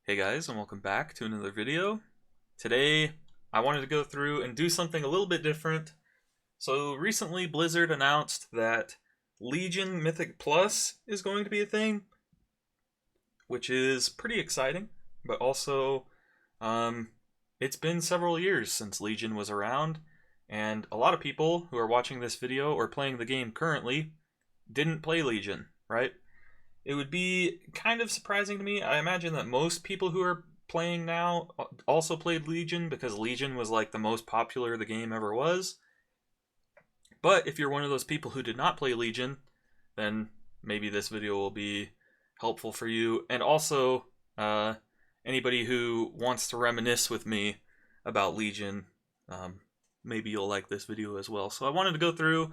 Hey guys, and welcome back to another video. Today, I wanted to go through and do something a little bit different. So recently, Blizzard announced that Legion Mythic Plus is going to be a thing, which is pretty exciting, but also, um, it's been several years since Legion was around, and a lot of people who are watching this video or playing the game currently didn't play Legion, right? It would be kind of surprising to me. I imagine that most people who are playing now also played Legion because Legion was like the most popular the game ever was. But if you're one of those people who did not play Legion, then maybe this video will be helpful for you. And also, anybody who wants to reminisce with me about Legion, maybe you'll like this video as well. So I wanted to go through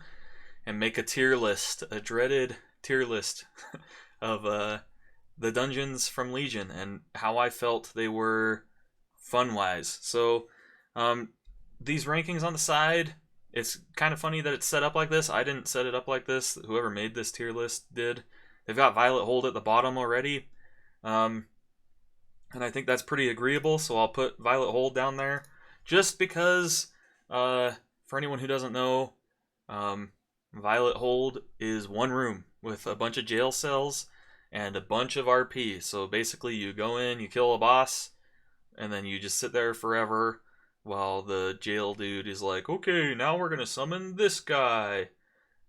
and make a tier list, a dreaded tier list of the dungeons from Legion and how I felt they were fun-wise. So these rankings on the side, it's kind of funny that it's set up like this. I didn't set it up like this. Whoever made this tier list did. They've got Violet Hold at the bottom already. And I think that's pretty agreeable, so I'll put Violet Hold down there. Just because, for anyone who doesn't know, Violet Hold is one room with a bunch of jail cells and a bunch of RP. So basically, you go in, you kill a boss, and then you just sit there forever while the jail dude is like, okay, now we're gonna summon this guy.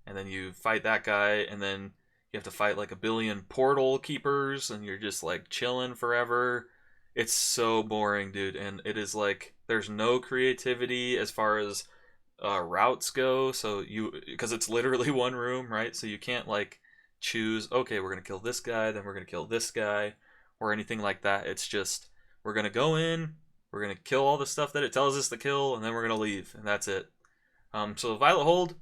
And then you fight that guy, and then you have to fight like a billion portal keepers, and you're just like chilling forever. It's so boring, dude, and it is like there's no creativity as far as routes go. So because it's literally one room, right? So you can't like choose, okay, we're gonna kill this guy, then we're gonna kill this guy, or anything like that. It's just we're gonna go in, we're gonna kill all the stuff that it tells us to kill, and then we're gonna leave, and that's it. So Violet Hold,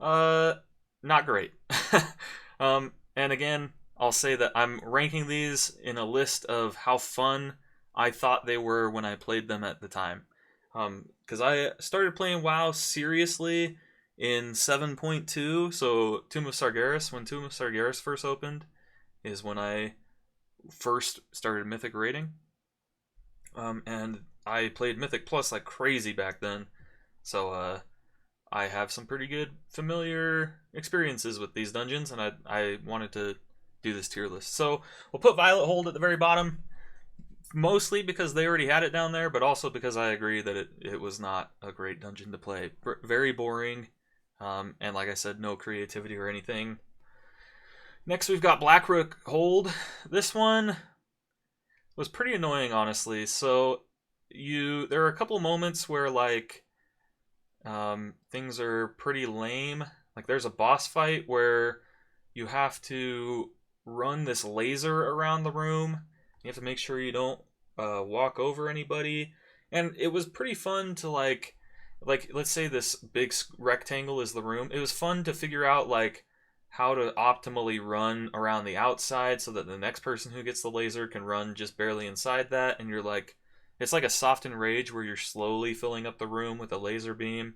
not great. And again, I'll say that I'm ranking these in a list of how fun I thought they were when I played them at the time. Because I started playing WoW seriously in 7.2, so Tomb of Sargeras, when Tomb of Sargeras first opened, is when I first started Mythic raiding. And I played Mythic Plus like crazy back then, so I have some pretty good familiar experiences with these dungeons, and I wanted to do this tier list. So we'll put Violet Hold at the very bottom, mostly because they already had it down there, but also because I agree that it was not a great dungeon to play. Very boring, and like I said, no creativity or anything. Next, we've got Blackrook Hold. This one was pretty annoying, honestly. So there are a couple moments where like things are pretty lame. Like there's a boss fight where you have to run this laser around the room. You have to make sure you don't walk over anybody, and it was pretty fun to like let's say this big rectangle is the room. It was fun to figure out like how to optimally run around the outside so that the next person who gets the laser can run just barely inside that, and you're like, it's like a soft enrage where you're slowly filling up the room with a laser beam,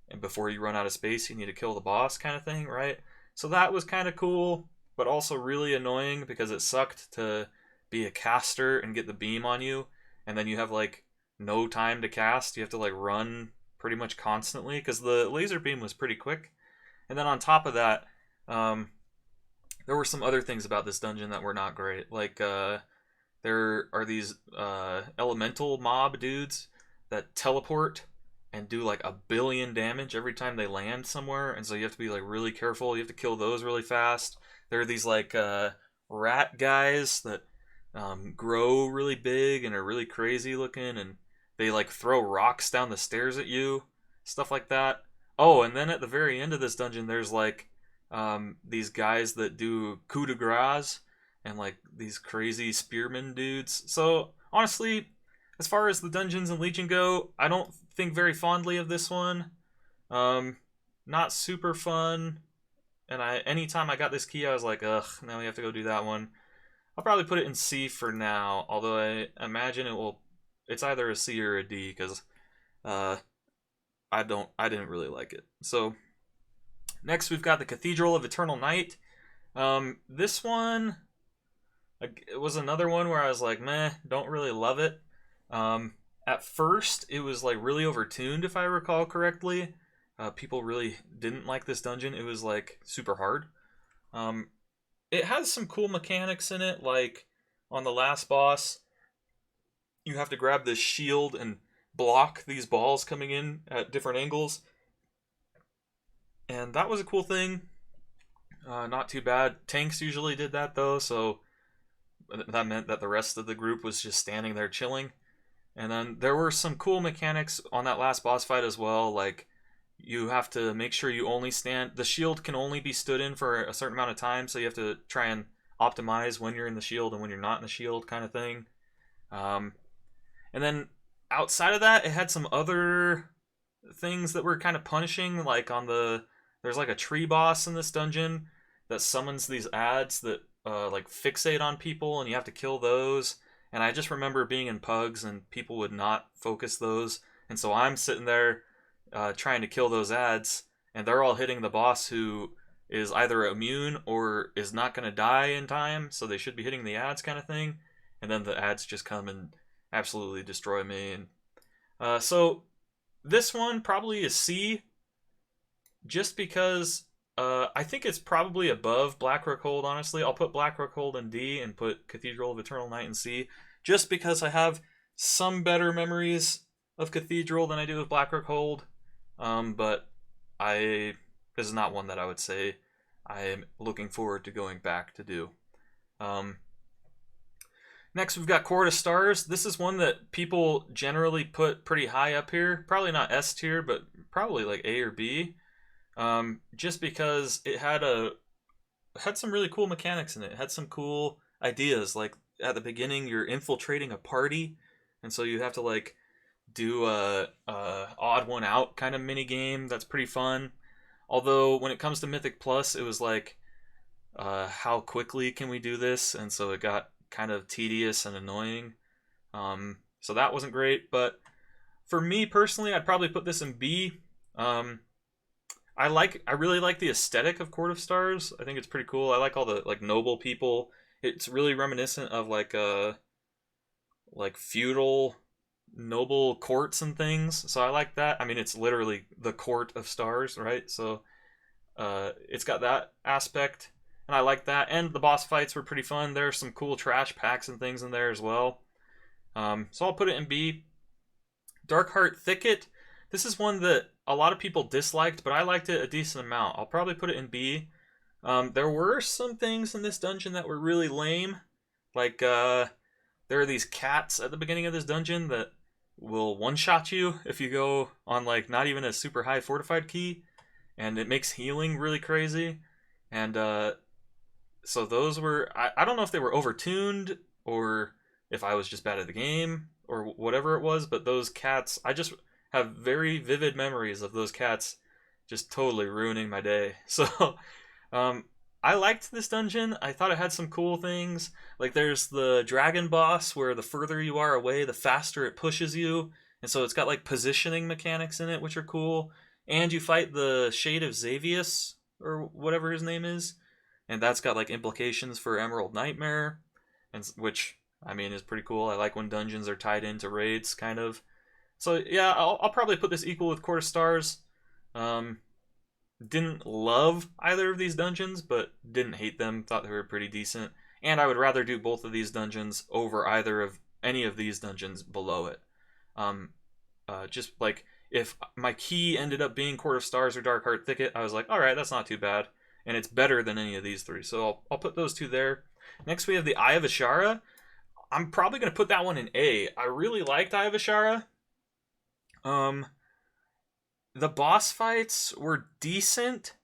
and before you run out of space you need to kill the boss kind of thing, right? So that was kind of cool, but also really annoying because it sucked to be a caster and get the beam on you, and then you have like no time to cast. You have to like run pretty much constantly because the laser beam was pretty quick. And then on top of that, there were some other things about this dungeon that were not great. Like there are these elemental mob dudes that teleport and do like a billion damage every time they land somewhere, and so you have to be like really careful. You have to kill those really fast. There are these like rat guys that grow really big and are really crazy looking, and they like throw rocks down the stairs at you, stuff like that. Oh, and then at the very end of this dungeon, there's like these guys that do coup de grace and like these crazy spearmen dudes. So honestly, as far as the dungeons in Legion go, I don't think very fondly of this one. Not super fun. And anytime I got this key, I was like, ugh, now we have to go do that one. I'll probably put it in C for now, although I imagine it's either a C or a D because I didn't really like it. So next we've got the Cathedral of Eternal Night. This one It was another one where I was like, meh, don't really love it. At first, it was like really overtuned, if I recall correctly. People really didn't like this dungeon. It was like super hard. Um, it has some cool mechanics in it, like on the last boss, you have to grab this shield and block these balls coming in at different angles, and that was a cool thing. Not too bad. Tanks usually did that though, so that meant that the rest of the group was just standing there chilling. And then there were some cool mechanics on that last boss fight as well, like you have to make sure you only stand. The shield can only be stood in for a certain amount of time, so you have to try and optimize when you're in the shield and when you're not in the shield, kind of thing. Um, and then outside of that, it had some other things that were kind of punishing, like there's like a tree boss in this dungeon that summons these ads that like fixate on people, and you have to kill those. And I just remember being in pugs and people would not focus those, and so I'm sitting there trying to kill those ads, and they're all hitting the boss who is either immune or is not going to die in time, so they should be hitting the ads, kind of thing. And then the ads just come and absolutely destroy me. And so this one probably is C, just because I think it's probably above Blackrock Hold. Honestly, I'll put Blackrock Hold in D and put Cathedral of Eternal Night in C, just because I have some better memories of Cathedral than I do of Blackrock Hold. But this is not one that I would say I am looking forward to going back to do. Next, we've got Court of Stars. This is one that people generally put pretty high up here. Probably not S tier, but probably like A or B. Just because it had some really cool mechanics in it. It had some cool ideas. Like at the beginning, you're infiltrating a party, and so you have to like do a odd one out kind of mini game. That's pretty fun. Although when it comes to Mythic Plus, it was like, how quickly can we do this? And so it got kind of tedious and annoying. So that wasn't great. But for me personally, I'd probably put this in B. I really like the aesthetic of Court of Stars. I think it's pretty cool. I like all the like noble people. It's really reminiscent of like feudal noble courts and things. So I like that. I mean, it's literally the Court of Stars, right? So it's got that aspect, and I like that. And the boss fights were pretty fun. There's some cool trash packs and things in there as well. So I'll put it in B. Darkheart Thicket. This is one that a lot of people disliked, but I liked it a decent amount. I'll probably put it in B. There were some things in this dungeon that were really lame. Like, there are these cats at the beginning of this dungeon that will one-shot you if you go on, like, not even a super high fortified key. And it makes healing really crazy. And, so those were... I don't know if they were overtuned or if I was just bad at the game or whatever it was, but those cats... I just have very vivid memories of those cats just totally ruining my day. So, I liked this dungeon. I thought it had some cool things. Like there's the dragon boss where the further you are away, the faster it pushes you. And so it's got like positioning mechanics in it, which are cool. And you fight the Shade of Xavius, or whatever his name is. And that's got like implications for Emerald Nightmare, and which, I mean, is pretty cool. I like when dungeons are tied into raids, kind of. So yeah, I'll probably put this equal with Court of Stars. Didn't love either of these dungeons, but didn't hate them. Thought they were pretty decent. And I would rather do both of these dungeons over either of any of these dungeons below it. Just like if my key ended up being Court of Stars or Darkheart Thicket, I was like, all right, that's not too bad, and it's better than any of these three. So I'll put those two there. Next, we have the Eye of Ashara. I'm probably gonna put that one in A. I really liked Eye of Ashara. The boss fights were decent.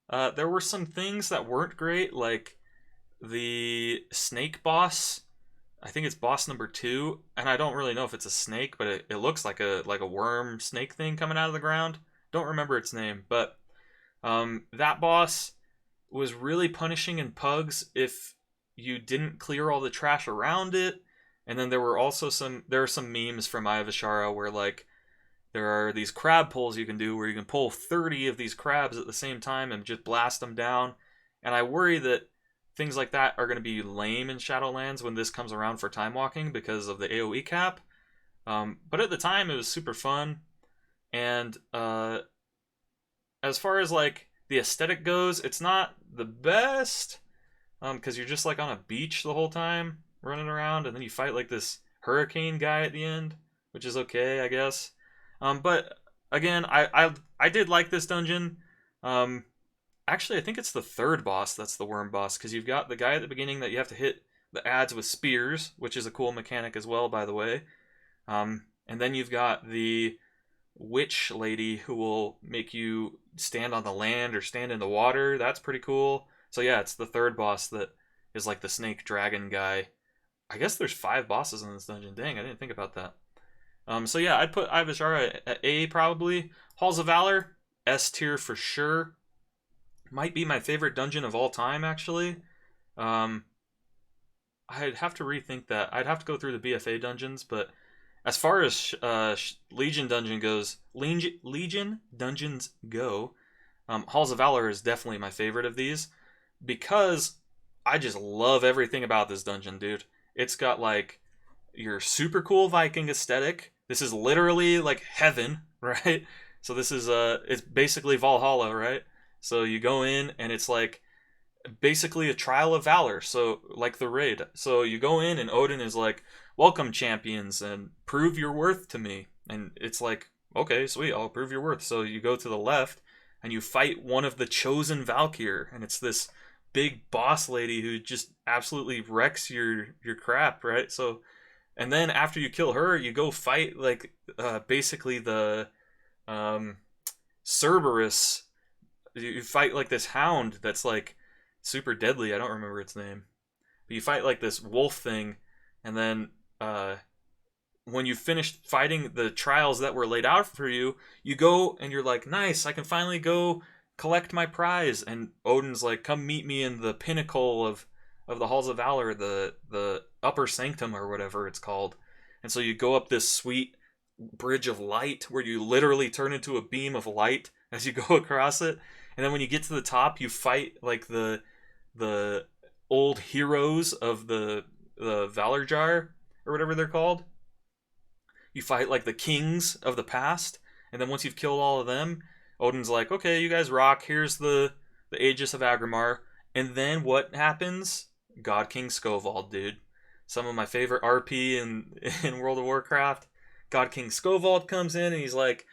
There were some things that weren't great, like the snake boss. I think it's boss number 2, and I don't really know if it's a snake, but it looks like a worm snake thing coming out of the ground. Don't remember its name, but that boss was really punishing in pugs if you didn't clear all the trash around it. And then there are some memes from Eye of Ashara where like there are these crab pulls you can do where you can pull 30 of these crabs at the same time and just blast them down. And I worry that things like that are going to be lame in Shadowlands when this comes around for time walking because of the AoE cap. But at the time, it was super fun. And as far as like the aesthetic goes, it's not the best because you're just like on a beach the whole time running around, and then you fight like this hurricane guy at the end, which is okay, I guess. But again, I did like this dungeon. Actually, I think it's the third boss that's the worm boss, because you've got the guy at the beginning that you have to hit the ads with spears, which is a cool mechanic as well, by the way. And then you've got the witch lady who will make you stand on the land or stand in the water. That's pretty cool. So yeah, it's the third boss that is like the snake dragon guy. I guess there's 5 bosses in this dungeon. Dang, I didn't think about that. So yeah, I'd put Eye of Ashara at A probably. Halls of Valor, S tier for sure. Might be my favorite dungeon of all time, actually. I'd have to rethink that. I'd have to go through the BFA dungeons, but as far as Legion dungeon goes, Legion dungeons go, Halls of Valor is definitely my favorite of these because I just love everything about this dungeon, dude. It's got like your super cool Viking aesthetic. This is literally like heaven, right? So this is it's basically Valhalla, right? So you go in and it's like basically a trial of valor. So like the raid. So you go in and Odin is like, "Welcome, champions, and prove your worth to me." And it's like, okay, sweet, I'll prove your worth. So you go to the left and you fight one of the chosen Valkyr, and it's this big boss lady who just absolutely wrecks your crap, right? So, and then after you kill her, you go fight like basically the Cerberus. You fight like this hound that's like super deadly. I don't remember its name, but you fight like this wolf thing, and then when you finished fighting the trials that were laid out for you, you go and you're like, nice, I can finally go collect my prize. And Odin's like, come meet me in the pinnacle of the Halls of Valor, the upper sanctum or whatever it's called. And so you go up this sweet bridge of light where you literally turn into a beam of light as you go across it. And then when you get to the top, you fight like the old heroes of the Valor Jar or whatever they're called. You fight like the kings of the past, and then once you've killed all of them, Odin's like, okay, you guys rock, here's the Aegis of Agrimar. And then what happens? God King Skovald, dude. Some of my favorite RP in World of Warcraft. God King Skovald comes in and he's like,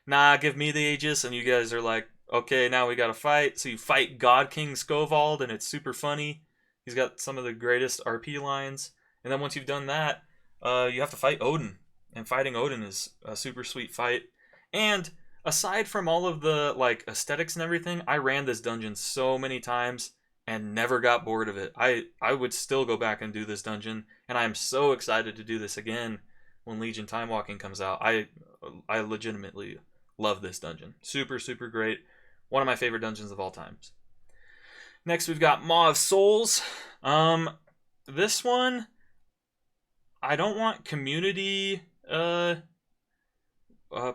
nah, give me the Aegis. And you guys are like, okay, now we gotta fight. So you fight God King Skovald, and it's super funny. He's got some of the greatest RP lines. And then once you've done that, you have to fight Odin. And fighting Odin is a super sweet fight. And aside from all of the like aesthetics and everything, I ran this dungeon so many times and never got bored of it. I would still go back and do this dungeon, and I'm so excited to do this again when Legion Time Walking comes out. I legitimately love this dungeon. Super, super great. One of my favorite dungeons of all times. Next, we've got Maw of Souls. This one, I don't want community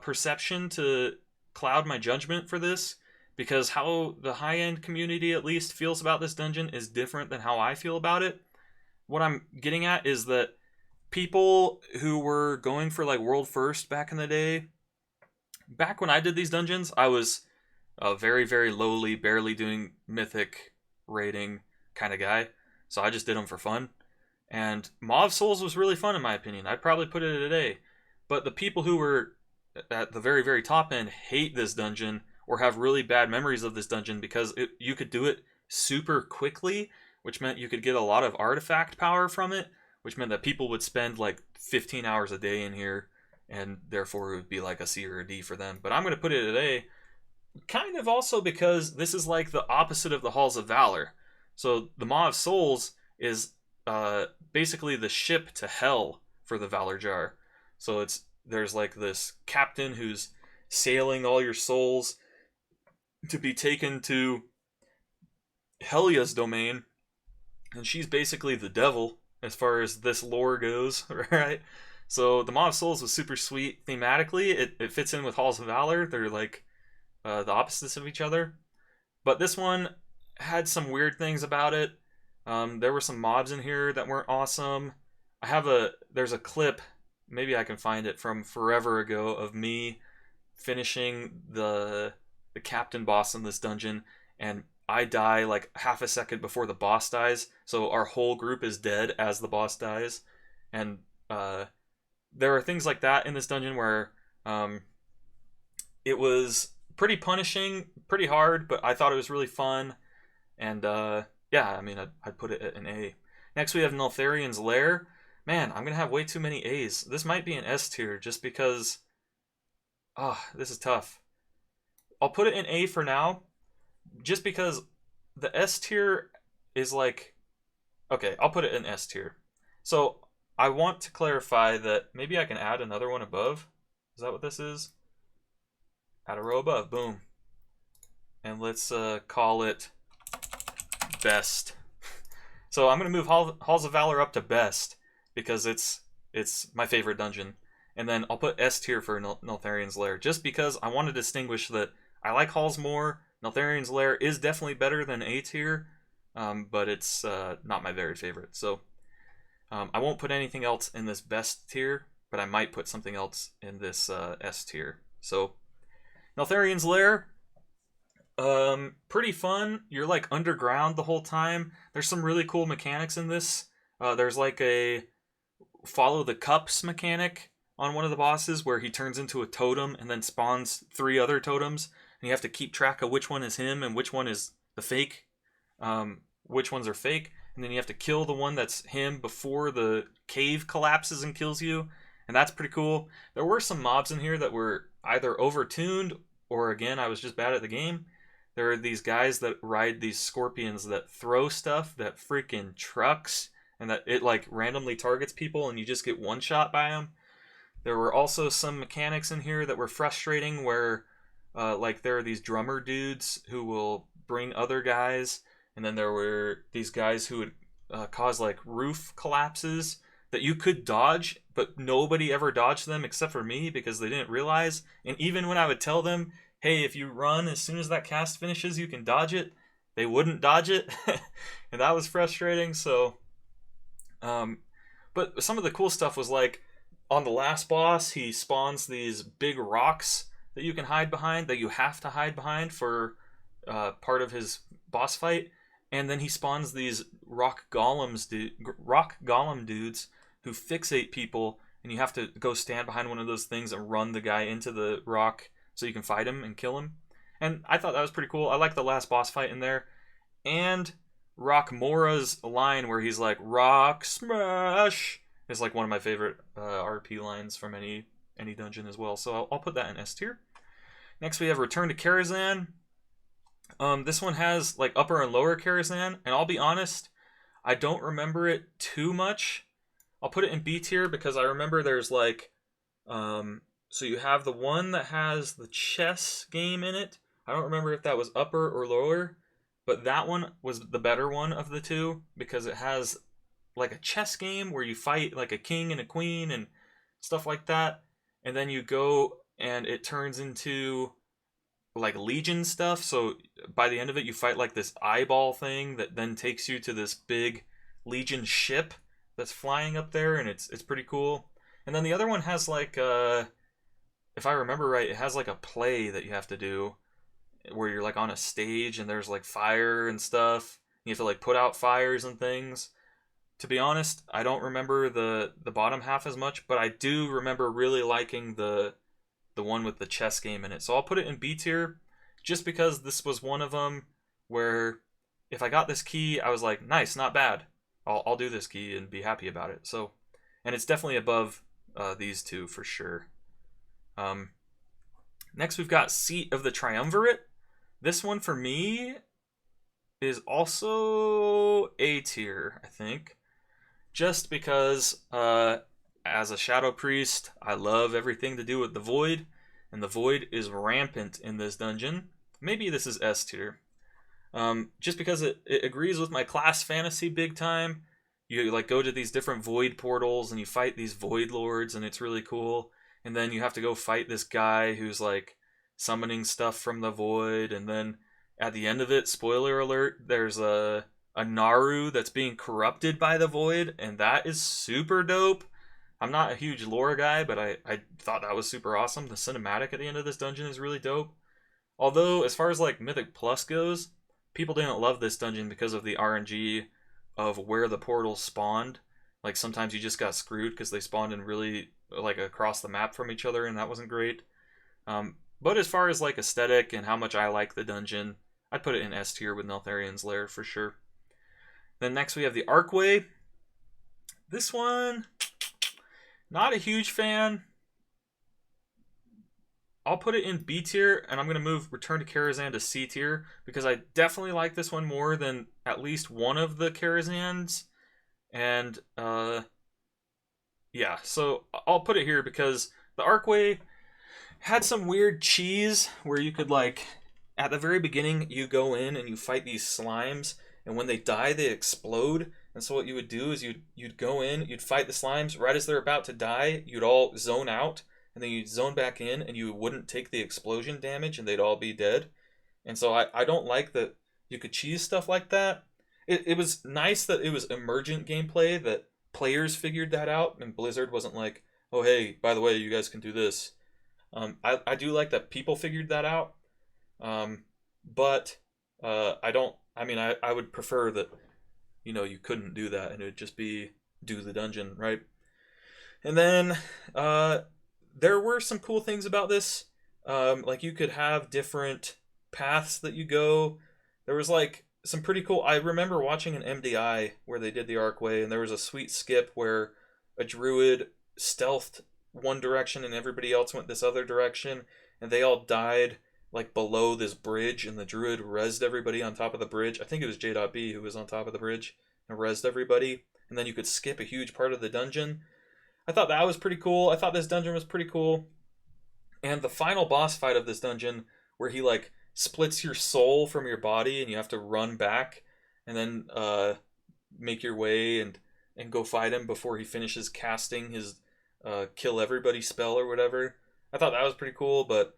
perception to cloud my judgment for this, because how the high-end community at least feels about this dungeon is different than how I feel about it. What I'm getting at is that people who were going for like world first back in the day, back when I did these dungeons, I was a very, very lowly, barely doing mythic rating kind of guy, so I just did them for fun. And Maw of Souls was really fun in my opinion. I'd probably put it at A. But the people who were at the very, very top end hate this dungeon or have really bad memories of this dungeon because you could do it super quickly, which meant you could get a lot of artifact power from it, which meant that people would spend like 15 hours a day in here, and therefore it would be like a C or a D for them. But I'm going to put it at A, kind of also because this is like the opposite of the Halls of Valor. So the Maw of Souls is basically the ship to hell for the Valor Jar. So there's like this captain who's sailing all your souls to be taken to Helia's domain, and she's basically the devil as far as this lore goes, right? So the Maw of Souls was super sweet thematically. It fits in with Halls of Valor. They're like the opposites of each other. But this one had some weird things about it. There were some mobs in here that weren't awesome. There's a clip, maybe I can find it from forever ago of me finishing the captain boss in this dungeon, and I die like half a second before the boss dies, so our whole group is dead as the boss dies, and there are things like that in this dungeon where um, it was pretty punishing, pretty hard, but I thought it was really fun, and yeah, I mean, I'd put it at an A. Next, we have Enochs Lair. Man, I'm gonna have way too many A's. This might be an S tier just because. Ah, this is tough. I'll put it in A for now, just because the S tier is like. Okay, I'll put it in S tier. So I want to clarify that maybe I can add another one above. Is that what this is? Add a row above. Boom. And let's call it best. So I'm gonna move Halls of Valor up to best because it's my favorite dungeon, and then I'll put S tier for Enochs Lair just because I want to distinguish that I like Halls more. Enochs Lair is definitely better than A tier, but it's not my very favorite. So I won't put anything else in this best tier, but I might put something else in this S tier. So Enochs Lair. Pretty fun. You're like underground the whole time. There's some really cool mechanics in this. There's like a follow the cups mechanic on one of the bosses where he turns into a totem and then spawns 3 other totems, and you have to keep track of which one is him and which one is the fake. Which ones are fake, and then you have to kill the one that's him before the cave collapses and kills you, and that's pretty cool. There were some mobs in here that were either overtuned or again I was just bad at the game. There are these guys that ride these scorpions that throw stuff that freaking trucks, and that it like randomly targets people and you just get one shot by them. There were also some mechanics in here that were frustrating where like there are these drummer dudes who will bring other guys, and then there were these guys who would cause like roof collapses that you could dodge, but nobody ever dodged them except for me because they didn't realize. And even when I would tell them, hey, if you run as soon as that cast finishes, you can dodge it, they wouldn't dodge it. And that was frustrating. So, but some of the cool stuff was like on the last boss, he spawns these big rocks that you can hide behind, that you have to hide behind for part of his boss fight. And then he spawns these rock golem dudes who fixate people, and you have to go stand behind one of those things and run the guy into the rock so you can fight him and kill him. And I thought that was pretty cool. I like the last boss fight in there. And Rock Mora's line where he's like, "Rock Smash," is like one of my favorite RP lines from any dungeon as well. So I'll put that in S tier. Next we have Return to Krazhan. This one has like upper and lower Krazhan, and I'll be honest, I don't remember it too much. I'll put it in B tier because I remember there's like so you have the one that has the chess game in it. I don't remember if that was upper or lower, but that one was the better one of the two because it has like a chess game where you fight like a king and a queen and stuff like that. And then you go and it turns into like Legion stuff. So by the end of it, you fight like this eyeball thing that then takes you to this big Legion ship that's flying up there, and it's pretty cool. And then the other one has like if I remember right, it has like a play that you have to do where you're like on a stage and there's like fire and stuff. You have to like put out fires and things. To be honest, I don't remember the bottom half as much, but I do remember really liking the one with the chess game in it. So I'll put it in B tier just because this was one of them where if I got this key, I was like, nice, not bad. I'll do this key and be happy about it. So, and it's definitely above these two for sure. Next we've got Seat of the Triumvirate. This one for me is also A tier, I think. Just because as a Shadow Priest, I love everything to do with the Void, and the Void is rampant in this dungeon. Maybe this is S tier. Just because it agrees with my class fantasy big time. You like go to these different Void portals and you fight these Void Lords, and it's really cool. And then you have to go fight this guy who's like summoning stuff from the Void, and then at the end of it, spoiler alert, there's a a Naru that's being corrupted by the void, and that is super dope. I'm not a huge lore guy, but I thought that was super awesome. The cinematic at the end of this dungeon is really dope. Although, as far as like Mythic Plus goes, people didn't love this dungeon because of the RNG of where the portals spawned. Like sometimes you just got screwed because they spawned in really like across the map from each other, and that wasn't great. But as far as like aesthetic and how much I like the dungeon, I'd put it in S tier with Neltharion's Lair for sure. Then next we have the Arcway. This one, not a huge fan. I'll put it in B tier, and I'm going to move Return to Krazhan to C tier, because I definitely like this one more than at least one of the Krazhans. And, yeah, so I'll put it here because the Arcway had some weird cheese where you could, like, at the very beginning, you go in and you fight these slimes, and when they die, they explode. And so what you would do is you'd go in, you'd fight the slimes, right as they're about to die, you'd all zone out, and then you'd zone back in, and you wouldn't take the explosion damage, and they'd all be dead. And so I don't like that you could cheese stuff like that. It was nice that it was emergent gameplay, that players figured that out, and Blizzard wasn't like, oh hey, by the way, you guys can do this. I do like that people figured that out, but I would prefer that, you couldn't do that, and it would just be do the dungeon, right? And then, there were some cool things about this. Like you could have different paths that you go. There was like some pretty cool. I remember watching an MDI where they did the Arcway, and there was a sweet skip where a druid stealthed one direction and everybody else went this other direction, and they all died like below this bridge, and the druid rezzed everybody on top of the bridge. I think it was J.B who was on top of the bridge and rezzed everybody, and then you could skip a huge part of the dungeon. I thought that was pretty cool. I thought this dungeon was pretty cool. And the final boss fight of this dungeon, where he like splits your soul from your body and you have to run back and then make your way and go fight him before he finishes casting his kill everybody spell or whatever. I thought that was pretty cool, but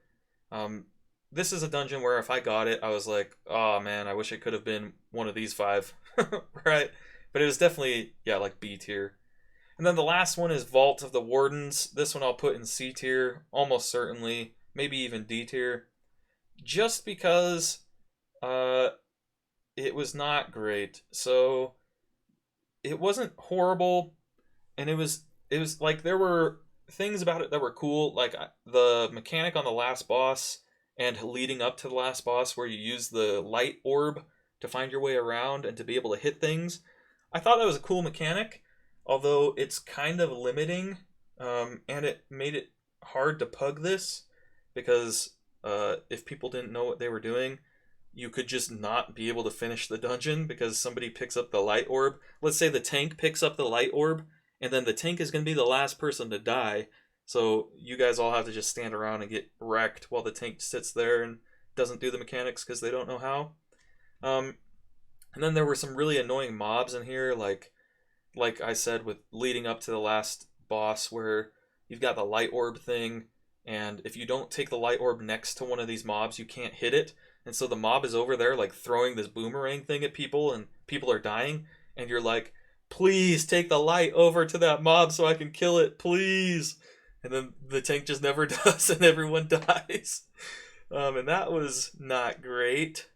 this is a dungeon where if I got it, I was like, oh man, I wish it could have been one of these 5. Right? But it was definitely, yeah, like B tier. And then the last one is Vault of the Wardens. This one I'll put in C tier, almost certainly. Maybe even D tier. Just because it was not great. So it wasn't horrible, and it was like there were things about it that were cool, like the mechanic on the last boss and leading up to the last boss where you use the light orb to find your way around and to be able to hit things. I thought that was a cool mechanic, although it's kind of limiting, and it made it hard to pug this, because if people didn't know what they were doing, you could just not be able to finish the dungeon because somebody picks up the light orb. Let's say the tank picks up the light orb, and then the tank is going to be the last person to die, so you guys all have to just stand around and get wrecked while the tank sits there and doesn't do the mechanics because they don't know how. And then there were some really annoying mobs in here, like I said, with leading up to the last boss, where you've got the light orb thing, and if you don't take the light orb next to one of these mobs, you can't hit it. And so the mob is over there like throwing this boomerang thing at people, and people are dying, and you're like, please take the light over to that mob so I can kill it, please. And then the tank just never does, and everyone dies. And that was not great.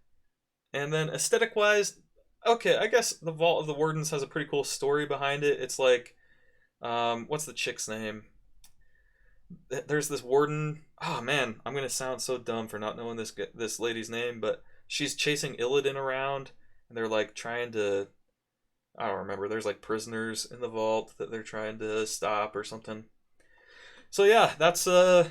And then aesthetic wise, okay, I guess the Vault of the Wardens has a pretty cool story behind it. It's like, what's the chick's name? There's this warden. Oh man, I'm gonna sound so dumb for not knowing this lady's name, but she's chasing Illidan around, and they're like trying to, I don't remember. There's like prisoners in the vault that they're trying to stop or something. So yeah, that's this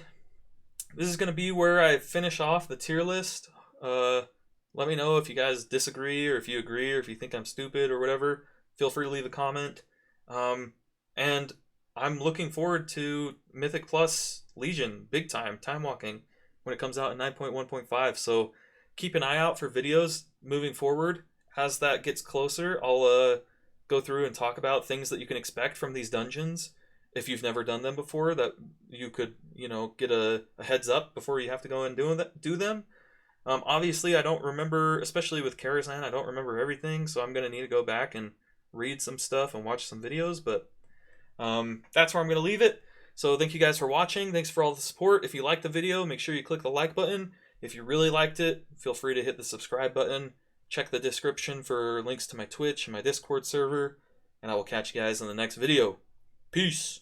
is gonna be where I finish off the tier list. Let me know if you guys disagree, or if you agree, or if you think I'm stupid or whatever. Feel free to leave a comment. And I'm looking forward to Mythic Plus Legion, big time walking, when it comes out in 9.1.5. So keep an eye out for videos moving forward. As that gets closer, I'll go through and talk about things that you can expect from these dungeons. If you've never done them before, that you could, get a heads up before you have to go and do them. Obviously, I don't remember, especially with Krazhan, I don't remember everything, so I'm going to need to go back and read some stuff and watch some videos, but that's where I'm going to leave it. So thank you guys for watching. Thanks for all the support. If you liked the video, make sure you click the like button. If you really liked it, feel free to hit the subscribe button. Check the description for links to my Twitch and my Discord server, and I will catch you guys in the next video. Peace!